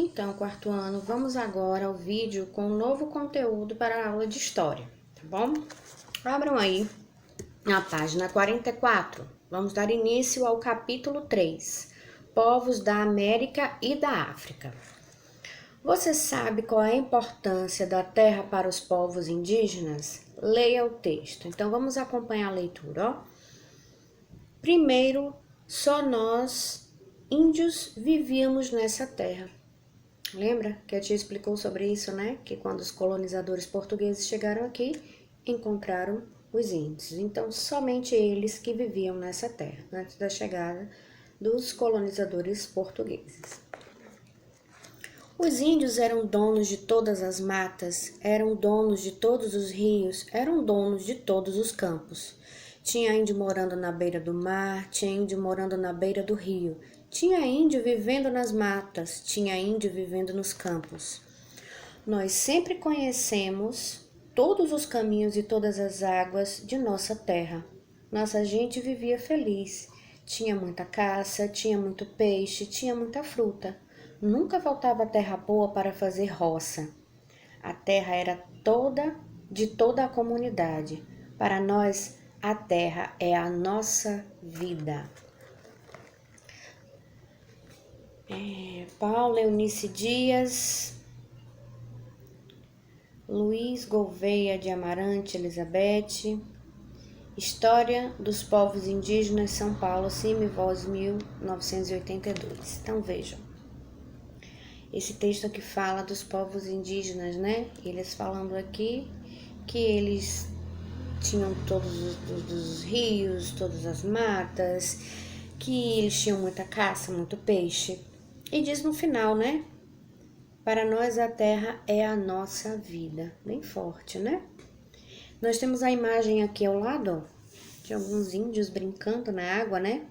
Então, quarto ano, vamos agora ao vídeo com um novo conteúdo para a aula de História, tá bom? Abram aí na página 44. Vamos dar início ao capítulo 3, Povos da América e da África. Você sabe qual é a importância da terra para os povos indígenas? Leia o texto. Então, vamos acompanhar a leitura, ó. Primeiro, só nós, índios, vivíamos nessa terra. Lembra que a tia explicou sobre isso, né? Que quando os colonizadores portugueses chegaram aqui, encontraram os índios. Então, somente eles que viviam nessa terra, antes da chegada dos colonizadores portugueses. Os índios eram donos de todas as matas, eram donos de todos os rios, eram donos de todos os campos. Tinha índio morando na beira do mar, tinha índio morando na beira do rio, tinha índio vivendo nas matas, tinha índio vivendo nos campos. Nós sempre conhecemos todos os caminhos e todas as águas de nossa terra. Nossa gente vivia feliz. Tinha muita caça, tinha muito peixe, tinha muita fruta. Nunca faltava terra boa para fazer roça. A terra era de toda a comunidade. Para nós, a terra é a nossa vida. Paula Eunice Dias, Luiz Gouveia de Amarante Elizabeth, História dos Povos Indígenas, São Paulo, Voz 1982. Então vejam, esse texto aqui fala dos povos indígenas, né? Eles falando aqui que eles tinham todos os rios, todas as matas, que eles tinham muita caça, muito peixe. E diz no final, né? Para nós a terra é a nossa vida. Bem forte, né? Nós temos a imagem aqui ao lado, ó, de alguns índios brincando na água, né?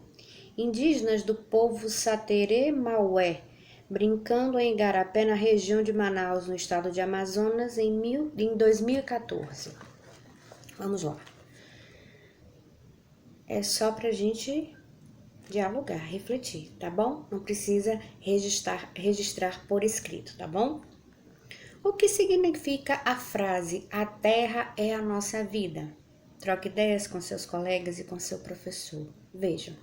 Indígenas do povo Saterê Maué, brincando em Igarapé, na região de Manaus, no estado de Amazonas, em 2014. Vamos lá. É só pra gente dialogar, refletir, tá bom? Não precisa registrar por escrito, tá bom? O que significa a frase "a terra é a nossa vida"? Troque ideias com seus colegas e com seu professor. Vejam,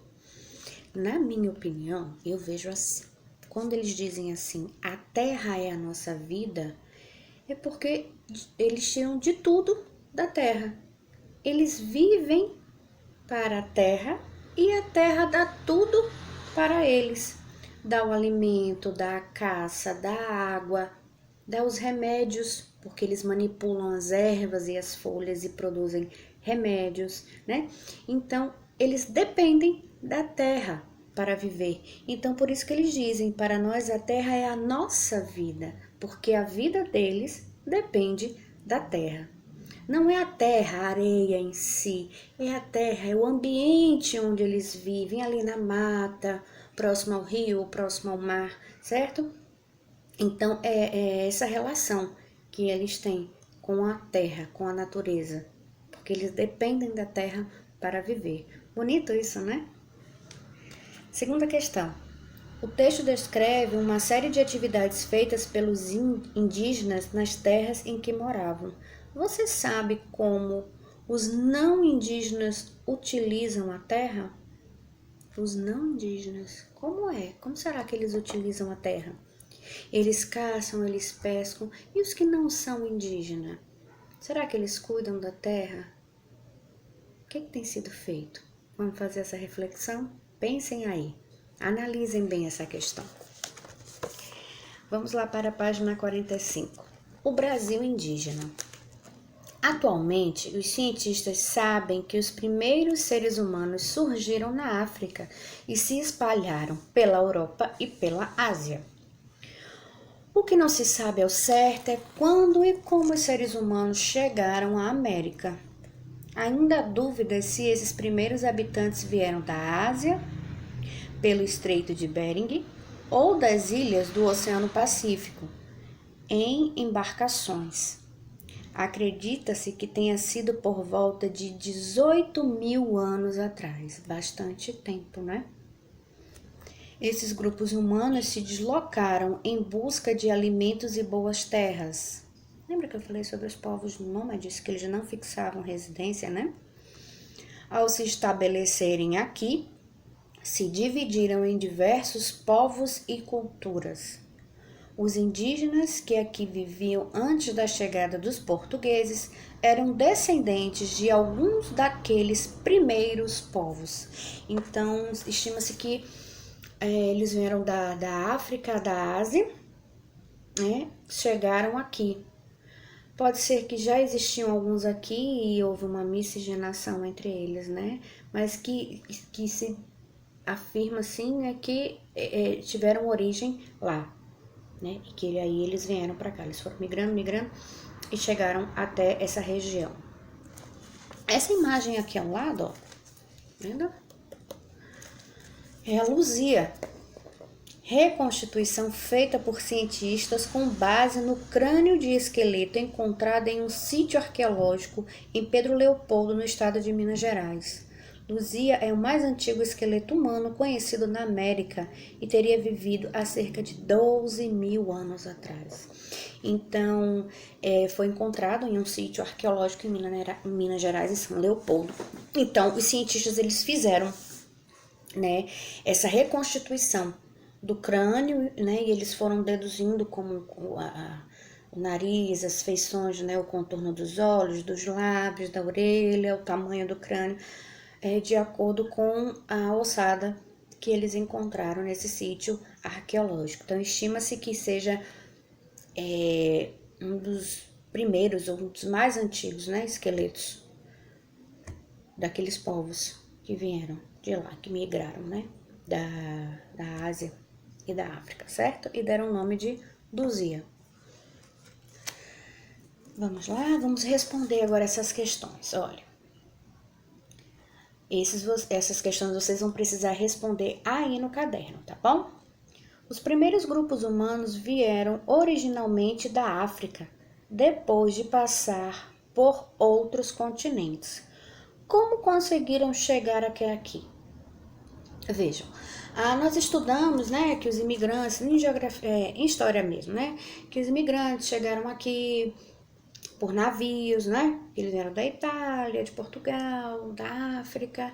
na minha opinião, eu vejo assim. Quando eles dizem assim, a terra é a nossa vida, é porque eles tiram de tudo da terra. Eles vivem para a terra e a terra dá tudo para eles. Dá o alimento, dá a caça, dá a água, dá os remédios, porque eles manipulam as ervas e as folhas e produzem remédios, né? Então, eles dependem da terra para viver. Então, por isso que eles dizem, para nós a terra é a nossa vida, porque a vida deles depende da terra. Não é a terra, a areia em si, é a terra, é o ambiente onde eles vivem, ali na mata, próximo ao rio, próximo ao mar, certo? Então, é essa relação que eles têm com a terra, com a natureza, porque eles dependem da terra para viver. Bonito isso, né? Segunda questão. O texto descreve uma série de atividades feitas pelos indígenas nas terras em que moravam. Você sabe como os não indígenas utilizam a terra? Os não indígenas, como é? Como será que eles utilizam a terra? Eles caçam, eles pescam. E os que não são indígenas? Será que eles cuidam da terra? O que tem sido feito? Vamos fazer essa reflexão? Pensem aí. Analisem bem essa questão. Vamos lá para a página 45. O Brasil indígena. Atualmente, os cientistas sabem que os primeiros seres humanos surgiram na África e se espalharam pela Europa e pela Ásia. O que não se sabe ao certo é quando e como os seres humanos chegaram à América. Ainda há dúvidas se esses primeiros habitantes vieram da Ásia, pelo Estreito de Bering, ou das ilhas do Oceano Pacífico, em embarcações. Acredita-se que tenha sido por volta de 18 mil anos atrás, bastante tempo, né? esses grupos humanos se deslocaram em busca de alimentos e boas terras. Lembra que eu falei sobre os povos nômades, que eles não fixavam residência, né? Ao se estabelecerem aqui, se dividiram em diversos povos e culturas. Os indígenas que aqui viviam antes da chegada dos portugueses eram descendentes de alguns daqueles primeiros povos. Então, estima-se que eles vieram da África, da Ásia, né? Chegaram aqui. Pode ser que já existiam alguns aqui e houve uma miscigenação entre eles, né? Mas que se afirma, assim, é que tiveram origem lá, né? E que aí eles vieram para cá. Eles foram migrando e chegaram até essa região. Essa imagem aqui ao lado, ó, vendo? É a Luzia. Reconstituição feita por cientistas com base no crânio de esqueleto encontrado em um sítio arqueológico em Pedro Leopoldo, no estado de Minas Gerais. Luzia é o mais antigo esqueleto humano conhecido na América e teria vivido há cerca de 12 mil anos atrás. Então, foi encontrado em um sítio arqueológico em Minas Gerais, em São Leopoldo. Então, os cientistas eles fizeram, né, essa reconstituição do crânio, né, e eles foram deduzindo como o nariz, as feições, né, o contorno dos olhos, dos lábios, da orelha, o tamanho do crânio, de acordo com a ossada que eles encontraram nesse sítio arqueológico. Então, estima-se que seja um dos primeiros ou um dos mais antigos, né, esqueletos daqueles povos que vieram de lá, que migraram, né, da Ásia e da África, certo? E deram o nome de Luzia. Vamos lá, vamos responder agora essas questões. Olha, essas questões vocês vão precisar responder aí no caderno, tá bom? Os primeiros grupos humanos vieram originalmente da África, depois de passar por outros continentes. Como conseguiram chegar até aqui? Vejam, nós estudamos, né, que os imigrantes, em geografia, em história mesmo, né, que os imigrantes chegaram aqui por navios, né, eles vieram da Itália, de Portugal, da África,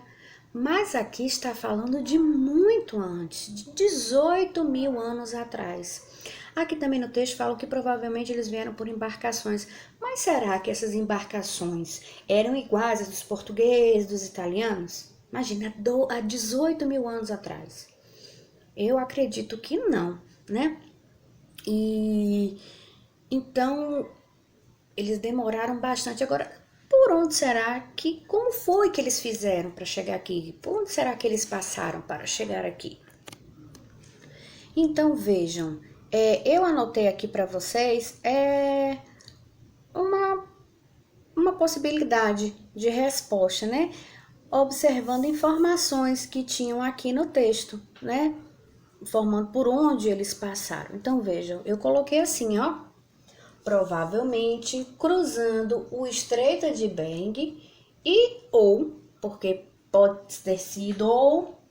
mas aqui está falando de muito antes, de 18 mil anos atrás. Aqui também no texto falam que provavelmente eles vieram por embarcações, mas será que essas embarcações eram iguais às dos portugueses, dos italianos? Imagina, há 18 mil anos atrás. Eu acredito que não, né? E então, eles demoraram bastante. Agora, por onde será que, como foi que eles fizeram para chegar aqui? Por onde será que eles passaram para chegar aqui? Então, vejam, eu anotei aqui para vocês uma possibilidade de resposta, né? Observando informações que tinham aqui no texto, né? Informando por onde eles passaram. Então, vejam, eu coloquei assim, ó. Provavelmente cruzando o Estreito de Bering porque pode ter sido ou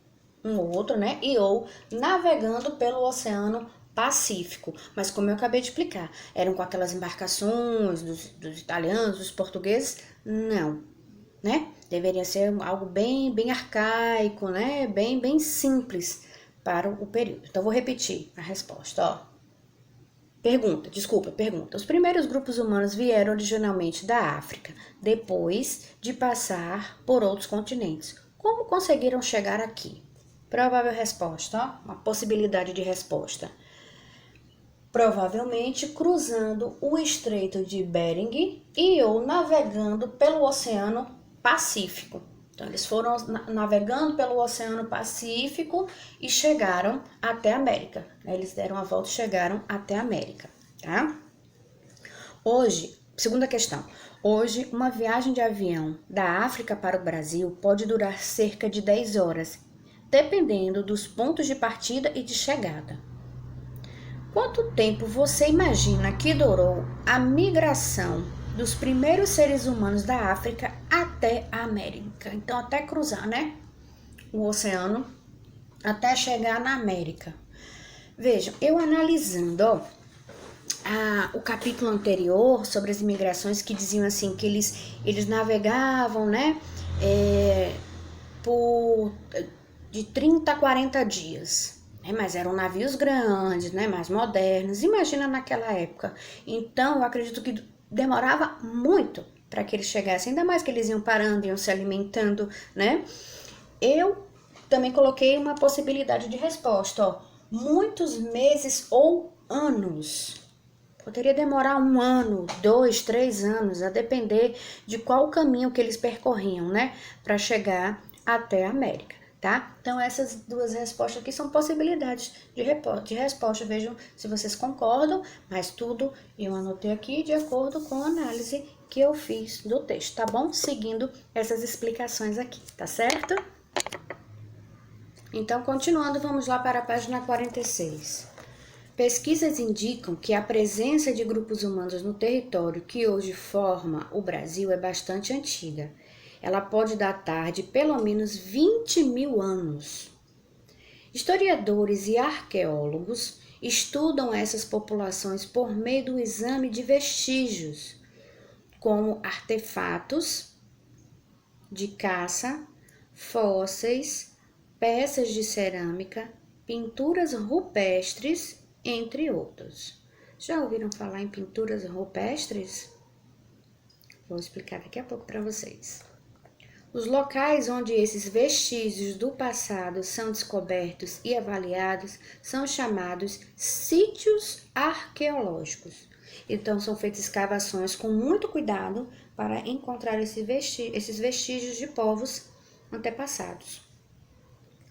um outro, né? Ou navegando pelo Oceano Pacífico. Mas como eu acabei de explicar, eram com aquelas embarcações dos italianos, dos portugueses? Não, né? Deveria ser algo bem arcaico, né? Bem simples para o período. Então, vou repetir a resposta, ó. Pergunta. Os primeiros grupos humanos vieram originalmente da África, depois de passar por outros continentes. Como conseguiram chegar aqui? Provável resposta, ó, uma possibilidade de resposta. Provavelmente cruzando o Estreito de Bering ou navegando pelo Oceano Pacífico. Então, eles foram navegando pelo Oceano Pacífico e chegaram até a América. Eles deram a volta e chegaram até a América, tá? Hoje, segunda questão. Hoje, uma viagem de avião da África para o Brasil pode durar cerca de 10 horas, dependendo dos pontos de partida e de chegada. Quanto tempo você imagina que durou a migração dos primeiros seres humanos da África até a América? Então, até cruzar, né, o oceano até chegar na América. Vejam, eu analisando, ó, o capítulo anterior sobre as imigrações que diziam assim que eles navegavam, né, por de 30 a 40 dias, né, mas eram navios grandes, né, mais modernos, imagina naquela época. Então eu acredito que demorava muito para que eles chegassem, ainda mais que eles iam parando, iam se alimentando, né. Eu também coloquei uma possibilidade de resposta, ó, muitos meses ou anos. Poderia demorar 1 ano, 2, 3 anos, a depender de qual caminho que eles percorriam, né, para chegar até a América, tá? Então, essas duas respostas aqui são possibilidades de resposta. Vejam se vocês concordam, mas tudo eu anotei aqui de acordo com a análise que eu fiz do texto, tá bom? Seguindo essas explicações aqui, tá certo? Então, continuando, vamos lá para a página 46. Pesquisas indicam que a presença de grupos humanos no território que hoje forma o Brasil é bastante antiga. Ela pode datar de pelo menos 20 mil anos. Historiadores e arqueólogos estudam essas populações por meio do exame de vestígios, como artefatos de caça, fósseis, peças de cerâmica, pinturas rupestres, entre outros. Já ouviram falar em pinturas rupestres? Vou explicar daqui a pouco para vocês. Os locais onde esses vestígios do passado são descobertos e avaliados são chamados sítios arqueológicos. Então, são feitas escavações com muito cuidado para encontrar esses vestígios de povos antepassados.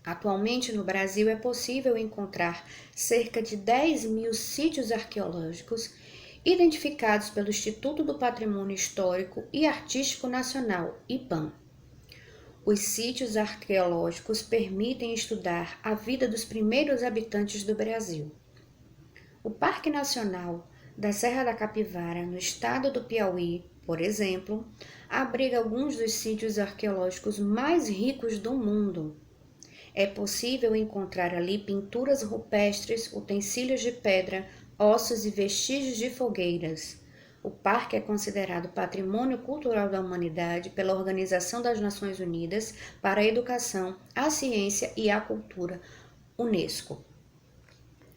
Atualmente, no Brasil, é possível encontrar cerca de 10 mil sítios arqueológicos identificados pelo Instituto do Patrimônio Histórico e Artístico Nacional, IPAM. Os sítios arqueológicos permitem estudar a vida dos primeiros habitantes do Brasil. O Parque Nacional da Serra da Capivara, no estado do Piauí, por exemplo, abriga alguns dos sítios arqueológicos mais ricos do mundo. É possível encontrar ali pinturas rupestres, utensílios de pedra, ossos e vestígios de fogueiras. O parque é considerado Patrimônio Cultural da Humanidade pela Organização das Nações Unidas para a Educação, a Ciência e a Cultura, UNESCO.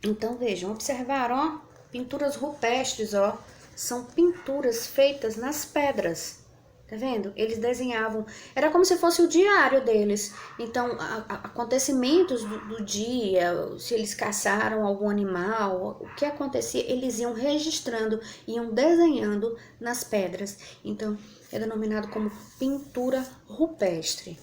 Então vejam, observaram, ó, pinturas rupestres, ó, são pinturas feitas nas pedras. Tá vendo? Eles desenhavam, era como se fosse o diário deles. Então, acontecimentos do dia, se eles caçaram algum animal, o que acontecia, eles iam registrando, iam desenhando nas pedras. Então, é denominado como pintura rupestre.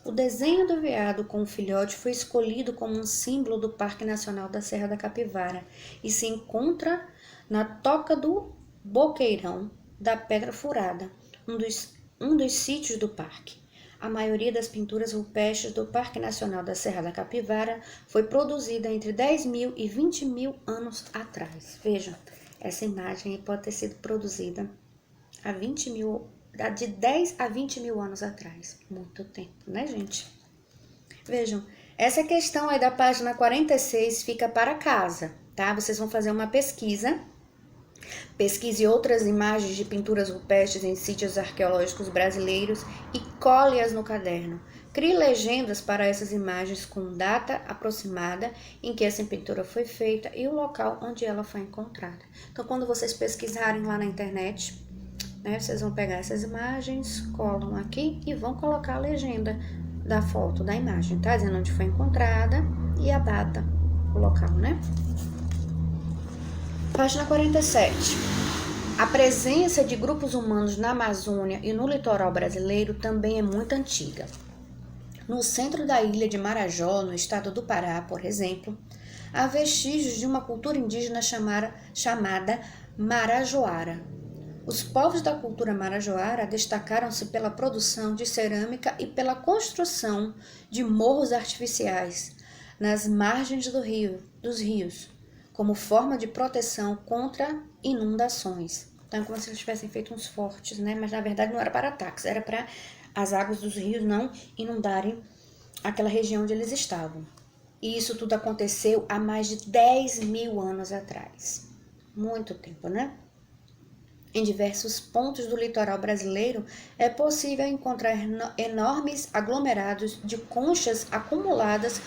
O desenho do veado com o filhote foi escolhido como um símbolo do Parque Nacional da Serra da Capivara e se encontra na Toca do Boqueirão da Pedra Furada, um dos sítios do parque. A maioria das pinturas rupestres do Parque Nacional da Serra da Capivara foi produzida entre 10 mil e 20 mil anos atrás. Vejam, essa imagem pode ter sido produzida há de 10 a 20 mil anos atrás. Muito tempo, né, gente? Vejam, essa questão aí da página 46 fica para casa, tá? Vocês vão fazer uma pesquisa. Pesquise outras imagens de pinturas rupestres em sítios arqueológicos brasileiros e cole-as no caderno. Crie legendas para essas imagens com data aproximada em que essa pintura foi feita e o local onde ela foi encontrada. Então, quando vocês pesquisarem lá na internet, né, vocês vão pegar essas imagens, colam aqui e vão colocar a legenda da foto, da imagem, tá? Dizendo onde foi encontrada e a data, o local, né? Página 47. A presença de grupos humanos na Amazônia e no litoral brasileiro também é muito antiga. No centro da ilha de Marajó, no estado do Pará, por exemplo, há vestígios de uma cultura indígena chamada Marajoara. Os povos da cultura marajoara destacaram-se pela produção de cerâmica e pela construção de morros artificiais nas margens dos rios, como forma de proteção contra inundações. Então, como se eles tivessem feito uns fortes, né? Mas na verdade não era para ataques, era para as águas dos rios não inundarem aquela região onde eles estavam. E isso tudo aconteceu há mais de 10 mil anos atrás. Muito tempo, né? Em diversos pontos do litoral brasileiro é possível encontrar enormes aglomerados de conchas acumuladas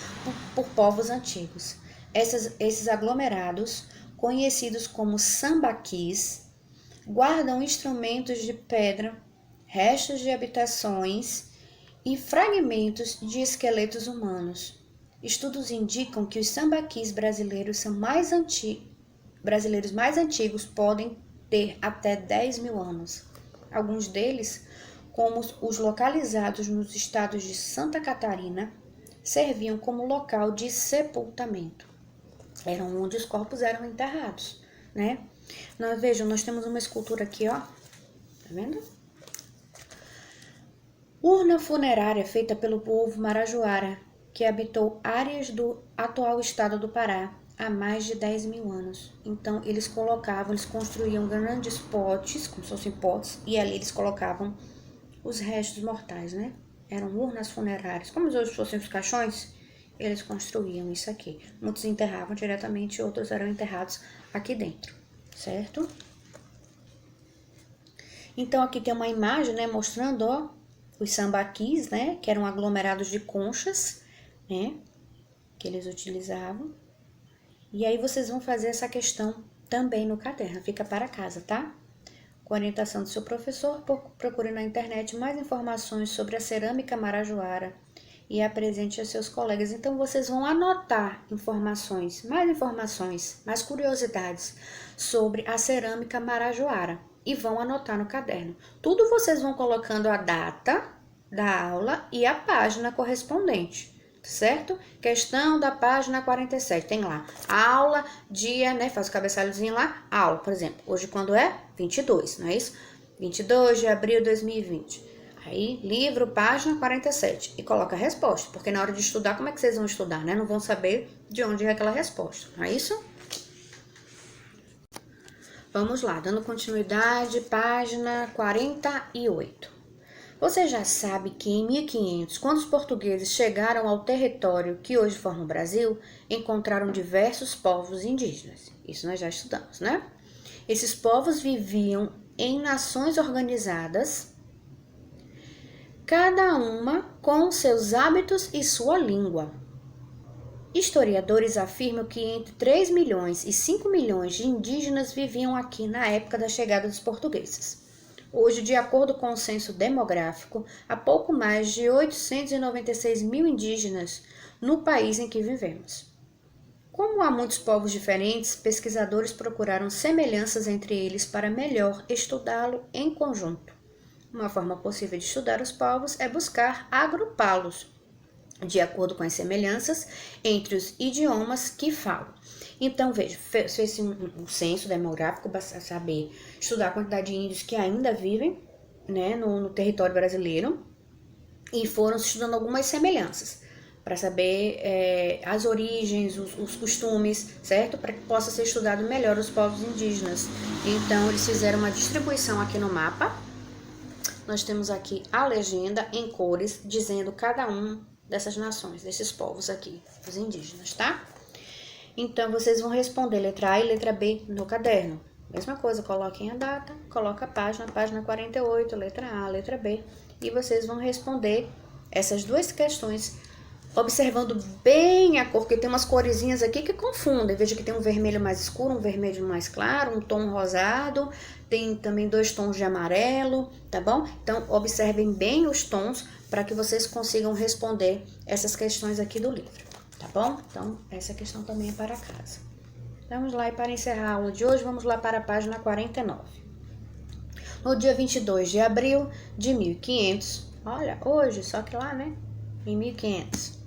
por povos antigos. Esses aglomerados, conhecidos como sambaquis, guardam instrumentos de pedra, restos de habitações e fragmentos de esqueletos humanos. Estudos indicam que os sambaquis brasileiros mais antigos podem ter até 10 mil anos. Alguns deles, como os localizados nos estados de Santa Catarina, serviam como local de sepultamento. Eram onde os corpos eram enterrados, né? Vejam, nós temos uma escultura aqui, ó. Tá vendo? Urna funerária feita pelo povo marajoara, que habitou áreas do atual estado do Pará há mais de 10 mil anos. Então, eles construíam grandes potes, como se fossem potes, e ali eles colocavam os restos mortais, né? Eram urnas funerárias. Como hoje fossem os caixões, eles construíam isso aqui. Muitos enterravam diretamente, outros eram enterrados aqui dentro, certo? Então, aqui tem uma imagem, né, mostrando, ó, os sambaquis, né, que eram aglomerados de conchas, né, que eles utilizavam. E aí vocês vão fazer essa questão também no caderno, fica para casa, tá? Com a orientação do seu professor, procure na internet mais informações sobre a cerâmica marajoara e apresente a seus colegas. Então vocês vão anotar informações, mais curiosidades sobre a cerâmica marajoara e vão anotar no caderno. Tudo vocês vão colocando a data da aula e a página correspondente, certo? Questão da página 47, tem lá, aula, dia, né, faz o cabeçalhozinho lá, aula, por exemplo, hoje quando é? 22, não é isso? 22 de abril de 2020. Aí, livro, página 47, e coloca a resposta, porque na hora de estudar, como é que vocês vão estudar, né? Não vão saber de onde é aquela resposta, não é isso? Vamos lá, dando continuidade, página 48. Você já sabe que em 1500, quando os portugueses chegaram ao território que hoje forma o Brasil, encontraram diversos povos indígenas. Isso nós já estudamos, né? Esses povos viviam em nações organizadas, cada uma com seus hábitos e sua língua. Historiadores afirmam que entre 3 milhões e 5 milhões de indígenas viviam aqui na época da chegada dos portugueses. Hoje, de acordo com o censo demográfico, há pouco mais de 896 mil indígenas no país em que vivemos. Como há muitos povos diferentes, pesquisadores procuraram semelhanças entre eles para melhor estudá-lo em conjunto. Uma forma possível de estudar os povos é buscar agrupá-los, de acordo com as semelhanças entre os idiomas que falam. Então, veja, fez um censo demográfico para saber estudar a quantidade de índios que ainda vivem, né, no território brasileiro, e foram estudando algumas semelhanças para saber as origens, os costumes, certo? Para que possa ser estudado melhor os povos indígenas. Então, eles fizeram uma distribuição aqui no mapa. Nós temos aqui a legenda em cores, dizendo cada um dessas nações, desses povos aqui, os indígenas, tá? Então, vocês vão responder letra A e letra B no caderno. Mesma coisa, coloquem a data, coloca a página 48, letra A, letra B, e vocês vão responder essas duas questões, observando bem a cor, porque tem umas coresinhas aqui que confundem. Veja que tem um vermelho mais escuro, um vermelho mais claro, um tom rosado, tem também 2 tons de amarelo, tá bom? Então, observem bem os tons para que vocês consigam responder essas questões aqui do livro, tá bom? Então, essa questão também é para casa. Vamos lá, e para encerrar a aula de hoje, vamos lá para a página 49. No dia 22 de abril de 1500, olha, hoje, só que lá, né, em 1500,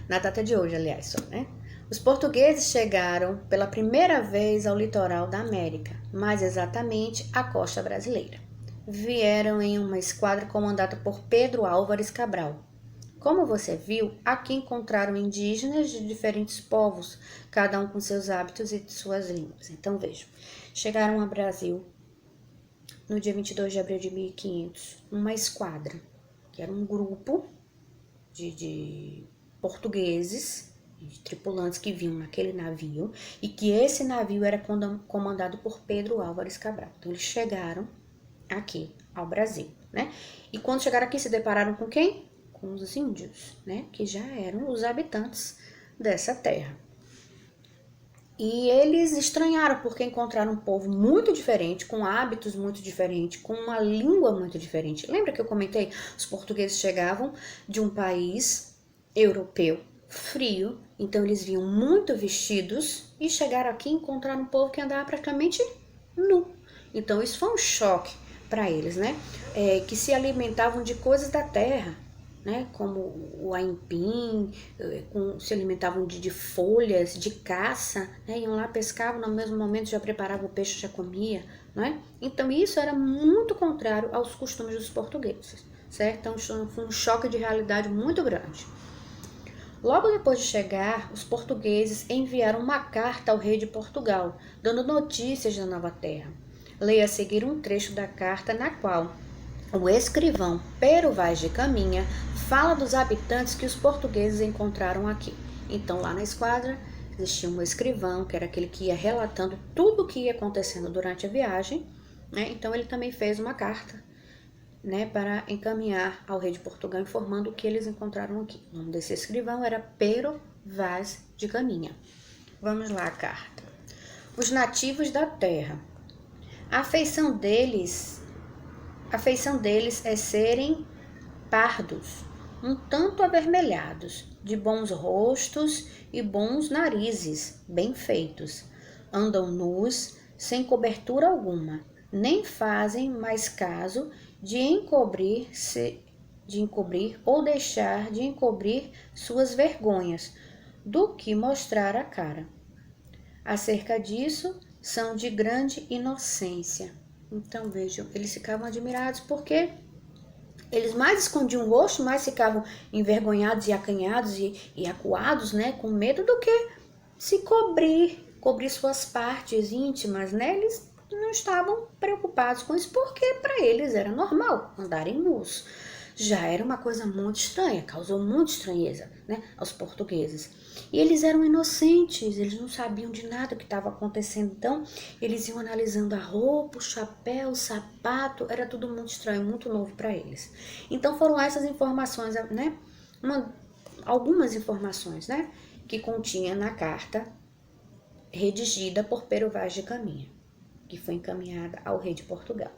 na data de hoje, aliás, só, né, os portugueses chegaram pela primeira vez ao litoral da América, mais exatamente à costa brasileira. Vieram em uma esquadra comandada por Pedro Álvares Cabral. Como você viu, aqui encontraram indígenas de diferentes povos, cada um com seus hábitos e suas línguas. Então, vejam, chegaram ao Brasil no dia 22 de abril de 1500, numa esquadra, que era um grupo, de portugueses, de tripulantes que vinham naquele navio, e que esse navio era comandado por Pedro Álvares Cabral. Então, eles chegaram aqui ao Brasil, né? E quando chegaram aqui, se depararam com quem? Com os índios, né? Que já eram os habitantes dessa terra. E eles estranharam porque encontraram um povo muito diferente, com hábitos muito diferentes, com uma língua muito diferente. Lembra que eu comentei? Os portugueses chegavam de um país europeu frio, então eles vinham muito vestidos e chegaram aqui e encontraram um povo que andava praticamente nu. Então isso foi um choque para eles, né? Que se alimentavam de coisas da terra, né? Como o aipim, se alimentavam de folhas, de caça, né? Iam lá, pescavam, no mesmo momento já preparavam o peixe, já comia, né? Então isso era muito contrário aos costumes dos portugueses, certo? Então foi um choque de realidade muito grande. Logo depois de chegar, os portugueses enviaram uma carta ao rei de Portugal, dando notícias da nova terra. Leia a seguir um trecho da carta na qual o escrivão Pero Vaz de Caminha fala dos habitantes que os portugueses encontraram aqui. Então, lá na esquadra, existia um escrivão, que era aquele que ia relatando tudo o que ia acontecendo durante a viagem, né? Então, ele também fez uma carta, né, para encaminhar ao rei de Portugal, informando o que eles encontraram aqui. O nome desse escrivão era Pero Vaz de Caminha. Vamos lá a carta. Os nativos da terra. A afeição deles é serem pardos, um tanto avermelhados, de bons rostos e bons narizes, bem feitos. Andam nus, sem cobertura alguma, nem fazem mais caso de encobrir ou deixar de encobrir suas vergonhas, do que mostrar a cara. Acerca disso, são de grande inocência. Então, vejam, eles ficavam admirados porque eles mais escondiam o rosto, mais ficavam envergonhados e acanhados e acuados, né, com medo do que se cobrir suas partes íntimas, né? Eles não estavam preocupados com isso porque para eles era normal andarem nus. Já era uma coisa muito estranha, causou muita estranheza, né, aos portugueses. E eles eram inocentes, eles não sabiam de nada que estava acontecendo. Então, eles iam analisando a roupa, o chapéu, o sapato, era tudo muito estranho, muito novo para eles. Então, foram essas informações, né, algumas informações, né, que continha na carta redigida por Pero Vaz de Caminha, que foi encaminhada ao rei de Portugal.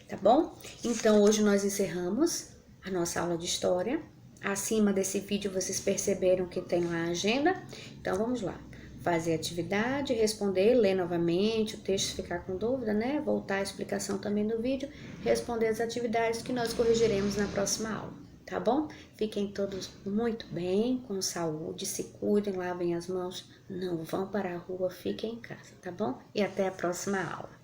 Tá bom? Então, hoje nós encerramos a nossa aula de história. Acima desse vídeo vocês perceberam que tem lá a agenda. Então, vamos lá. Fazer a atividade, responder, ler novamente o texto, se ficar com dúvida, né? Voltar à explicação também do vídeo, responder as atividades que nós corrigiremos na próxima aula. Tá bom? Fiquem todos muito bem, com saúde, se cuidem, lavem as mãos, não vão para a rua, fiquem em casa, tá bom? E até a próxima aula.